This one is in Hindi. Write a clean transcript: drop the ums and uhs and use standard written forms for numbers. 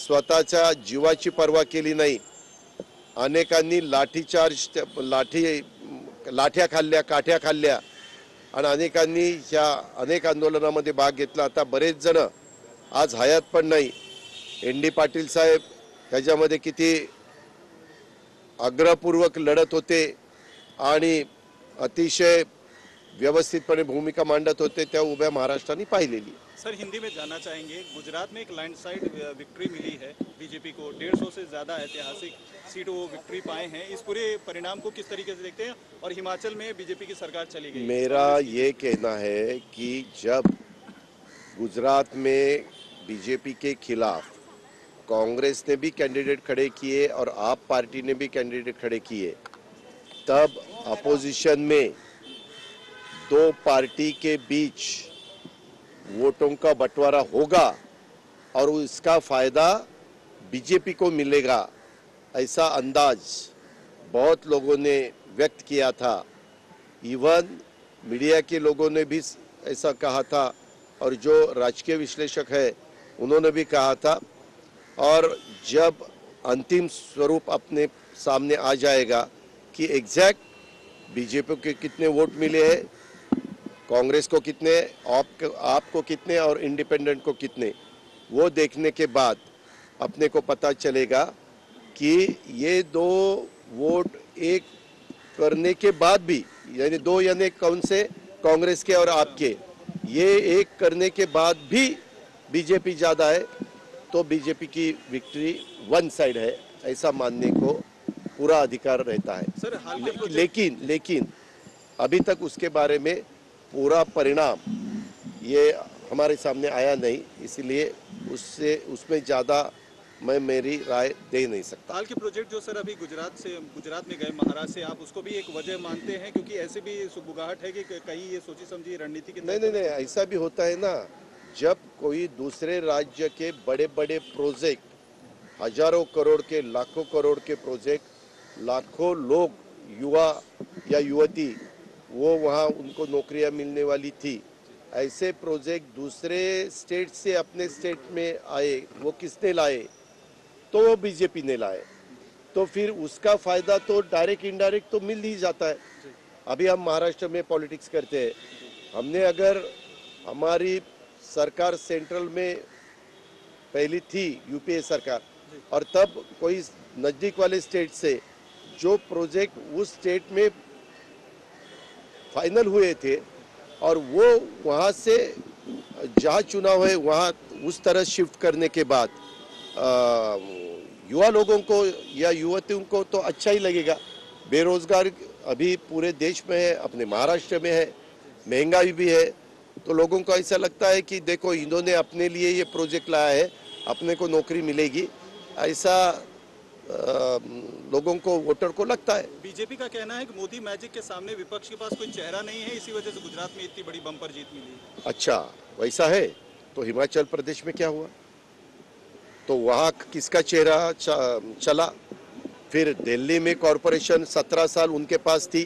स्वतःच्या जीवाची पर्वा केली नाही. अनेकांनी लाठ्या खाल्ल्या, काठ्या खाल्ल्या आणि अनेकांनी ह्या अनेक आंदोलनामध्ये भाग घेतला. आता बरेच जण आज हयात पण नाही. ND पाटील साहेब ह्याच्यामध्ये किती आग्रहपूर्वक लढत होते आणि अतिशय व्यवस्थितपणे भूमिका मांडत होते, त्या उभ्या महाराष्ट्राने पाहिलेली. सर हिंदी में जानना चाहेंगे, गुजरात में एक लैंडस्लाइड विक्ट्री मिली है बीजेपी को, 150 से ज़्यादा ऐतिहासिक सीट वो विक्ट्री पाए हैं. इस पूरे परिणाम को किस तरीके से देखते हैं और हिमाचल में बीजेपी की सरकार चली गई. मेरा ये कहना है कि जब गुजरात में बीजेपी के खिलाफ कांग्रेस ने भी कैंडिडेट खड़े किए और आप पार्टी ने भी कैंडिडेट खड़े किए, तब अपोजिशन में दो पार्टी के बीच वोटों का बंटवारा होगा और इसका फायदा बीजेपी को मिलेगा, ऐसा अंदाज बहुत लोगों ने व्यक्त किया था. इवन मीडिया के लोगों ने भी ऐसा कहा था और जो राजकीय विश्लेषक है उन्होंने भी कहा था. और जब अंतिम स्वरूप अपने सामने आ जाएगा कि एग्जैक्ट बीजेपी के कितने वोट मिले हैं, कांग्रेस को कितने, आपको कितने और इंडिपेंडेंट को कितने, वो देखने के बाद अपने को पता चलेगा कि ये दो वोट एक करने के बाद भी, यानी दो यानी कौन से, कांग्रेस के और आपके, ये एक करने के बाद भी बीजेपी ज़्यादा है, तो बीजेपी की विक्ट्री वन साइड है, ऐसा मानने को पूरा अधिकार रहता है. सर लेकिन अभी तक उसके बारे में पूरा परिणाम ये हमारे सामने आया नहीं, इसलिए उसमें ज़्यादा मैं मेरी राय दे नहीं सकता. हाल के प्रोजेक्ट जो सर अभी गुजरात में गए, महाराष्ट्र से, आप उसको भी एक वजह मानते हैं? क्योंकि ऐसे भी सुगबुगाहट है कि कहीं ये सोची समझी रणनीति के नहीं, ऐसा भी होता है ना. जब कोई दूसरे राज्य के बड़े बड़े प्रोजेक्ट, हजारों करोड़ के, लाखों करोड़ के प्रोजेक्ट, लाखों लोग, युवा या युवती, वो वहाँ उनको नौकरियाँ मिलने वाली थी, ऐसे प्रोजेक्ट दूसरे स्टेट से अपने स्टेट में आए, वो किसने लाए? तो वो बीजेपी ने लाए. तो फिर उसका फायदा तो डायरेक्ट इंडायरेक्ट तो मिल ही जाता है. अभी हम महाराष्ट्र में पॉलिटिक्स करते हैं. हमने अगर हमारी सरकार सेंट्रल में पहली थी, यूपीए सरकार, और तब कोई नज़दीक वाले स्टेट से जो प्रोजेक्ट उस स्टेट में फाइनल हुए थे और वो वहाँ से जहाँ चुनाव है वहाँ उस तरह शिफ्ट करने के बाद युवा लोगों को या युवतियों को तो अच्छा ही लगेगा. बेरोजगार अभी पूरे देश में है, अपने महाराष्ट्र में है, महंगाई भी है, तो लोगों को ऐसा लगता है कि देखो इन्होंने अपने लिए ये प्रोजेक्ट लाया है, अपने को नौकरी मिलेगी, ऐसा लोगों को, वोटर को लगता है. बीजेपी का कहना है कि मोदी मैजिक के सामने विपक्ष के पास कोई चेहरा नहीं है, इसी वजह से गुजरात में इतनी बड़ी बम्पर जीत मिली. अच्छा, वैसा है तो हिमाचल प्रदेश में क्या हुआ? तो वहाँ किसका चेहरा चला? फिर दिल्ली में कॉरपोरेशन 17 साल उनके पास थी,